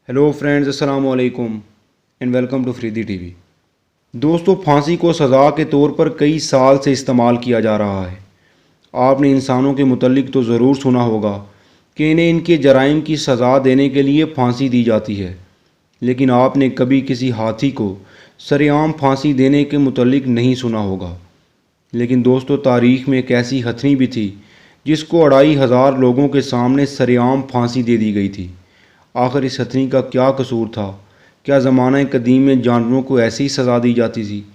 Hello friends, अस्सलाम वालेकुम and welcome to Faridi TV. दोस्तों, फांसी को सज़ा के तौर पर कई साल से इस्तेमाल किया जा रहा है। आपने इंसानों के मुतल्लिक तो ज़रूर सुना होगा कि इन्हें इनके जराइम की सज़ा देने के लिए फांसी दी जाती है, लेकिन आपने कभी किसी हाथी को सरेआम फांसी देने के मुतल्लिक नहीं सुना होगा। लेकिन दोस्तों, तारीख़ में एक ऐसी हथनी भी थी जिसको 2500 लोगों के सामने सरेआम फांसी दे दी गई थी। आखिर इस हथनी का क्या कसूर था? क्या ज़माना कदीम में जानवरों को ऐसी ही सज़ा दी जाती थी?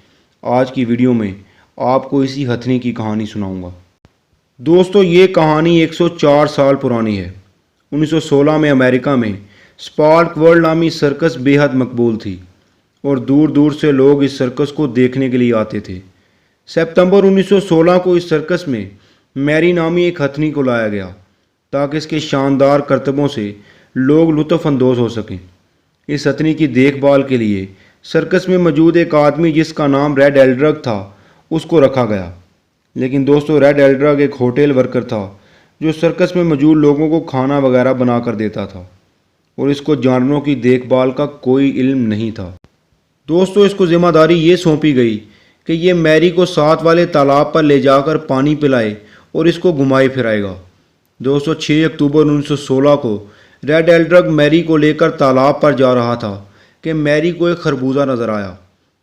आज की वीडियो में आपको इसी हथनी की कहानी सुनाऊंगा। दोस्तों, ये कहानी 104 साल पुरानी है। 1916 में अमेरिका में स्पार्क वर्ल्ड नामी सर्कस बेहद मकबूल थी और दूर दूर से लोग इस सर्कस को देखने के लिए आते थे। सितंबर 1916 को इस सर्कस में मैरी नामी एक हथनी को लाया गया ताकि इसके शानदार करतबों से लोग लुत्फ़ अंदोज़ हो सकें। इस हथनी की देखभाल के लिए सर्कस में मौजूद एक आदमी जिसका नाम रेड एल्ड्रग था उसको रखा गया। लेकिन दोस्तों, रेड एल्ड्रग एक होटल वर्कर था जो सर्कस में मौजूद लोगों को खाना वगैरह बना कर देता था और इसको जानवरों की देखभाल का कोई इल्म नहीं था। दोस्तों, इसको ज़िम्मेदारी ये सौंपी गई कि ये मैरी को साथ वाले तालाब पर ले जाकर पानी पिलाए और इसको घुमाए फिराएगा। दोस्तों, 6 अक्टूबर 1916 को रेड एल्ड्रग मैरी को लेकर तालाब पर जा रहा था कि मैरी को एक खरबूजा नज़र आया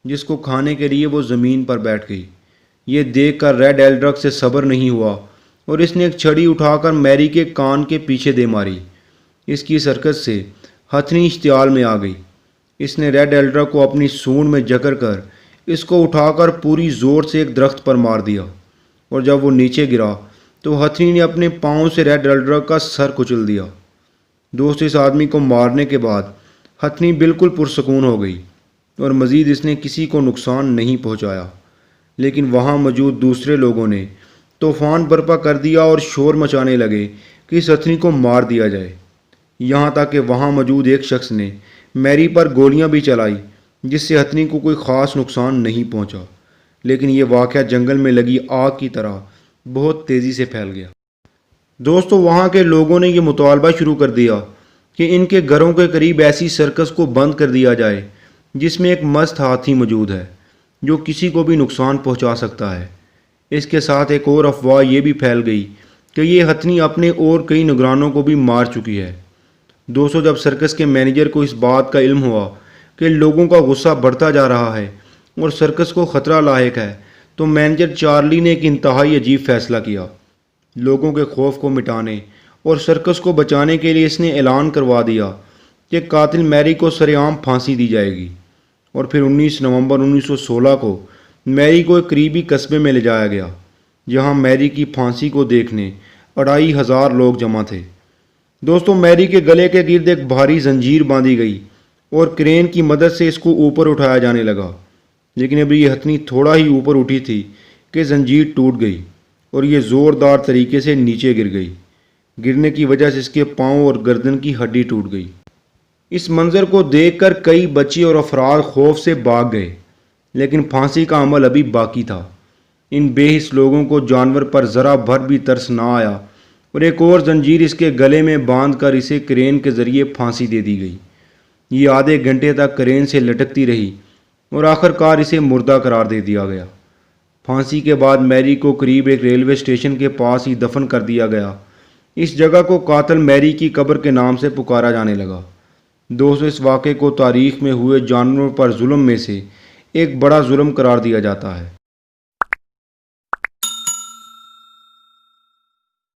जिसको खाने के लिए वो ज़मीन पर बैठ गई। ये देखकर रेड एल्ड्रग से सब्र नहीं हुआ और इसने एक छड़ी उठाकर मैरी के कान के पीछे दे मारी। इसकी हरकत से हथनी इश्तियाल में आ गई। इसने रेड एल्ड्रग को अपनी सूंड में जकड़ कर इसको उठाकर पूरी ज़ोर से एक दरख्त पर मार दिया और जब वो नीचे गिरा तो हथनी ने अपने पाँव से रेड एल्ड्रग का सर कुचल दिया। दोस्तों, इस आदमी को मारने के बाद हथनी बिल्कुल पुरसकून हो गई और मज़ीद इसने किसी को नुकसान नहीं पहुंचाया। लेकिन वहां मौजूद दूसरे लोगों ने तूफ़ान बर्पा कर दिया और शोर मचाने लगे कि इस हथनी को मार दिया जाए। यहाँ तक कि वहां मौजूद एक शख्स ने मैरी पर गोलियां भी चलाई जिससे हथनी को कोई ख़ास नुकसान नहीं पहुँचा। लेकिन ये वाक़या जंगल में लगी आग की तरह बहुत तेज़ी से फैल गया। दोस्तों, वहाँ के लोगों ने ये मुतालबा शुरू कर दिया कि इनके घरों के करीब ऐसी सर्कस को बंद कर दिया जाए जिसमें एक मस्त हाथी मौजूद है जो किसी को भी नुकसान पहुँचा सकता है। इसके साथ एक और अफवाह ये भी फैल गई कि ये हथनी अपने और कई निगरानों को भी मार चुकी है। दोस्तों, जब सर्कस के मैनेजर को इस बात का इल्म हुआ कि लोगों का गुस्सा बढ़ता जा रहा है और सर्कस को ख़तरा लायक है, तो मैनेजर चार्ली ने एक इंतहाई अजीब फ़ैसला किया। लोगों के खौफ को मिटाने और सर्कस को बचाने के लिए इसने ऐलान करवा दिया कि कातिल मैरी को सरेआम फांसी दी जाएगी। और फिर 19 नवंबर 1916 को मैरी को एक करीबी कस्बे में ले जाया गया जहां मैरी की फांसी को देखने 2500 लोग जमा थे। दोस्तों, मैरी के गले के गिर्द एक भारी जंजीर बांधी गई और क्रेन की मदद से इसको ऊपर उठाया जाने लगा। लेकिन अभी ये हथनी थोड़ा ही ऊपर उठी थी कि जंजीर टूट गई और ये ज़ोरदार तरीके से नीचे गिर गई। गिरने की वजह से इसके पाँव और गर्दन की हड्डी टूट गई। इस मंज़र को देखकर कई बच्चे और अफराद खौफ से भाग गए, लेकिन फांसी का अमल अभी बाकी था। इन बेहिस लोगों को जानवर पर ज़रा भर भी तरस ना आया और एक और जंजीर इसके गले में बांध कर इसे क्रेन के ज़रिए फांसी दे दी गई। ये आधे घंटे तक क्रेन से लटकती रही और आखिरकार इसे मुर्दा करार दे दिया गया। फांसी के बाद मैरी को करीब एक रेलवे स्टेशन के पास ही दफन कर दिया गया। इस जगह को कातिल मैरी की कब्र के नाम से पुकारा जाने लगा। दोस्तों, इस वाक़े को तारीख़ में हुए जानवरों पर जुल्म में से एक बड़ा जुल्म करार दिया जाता है।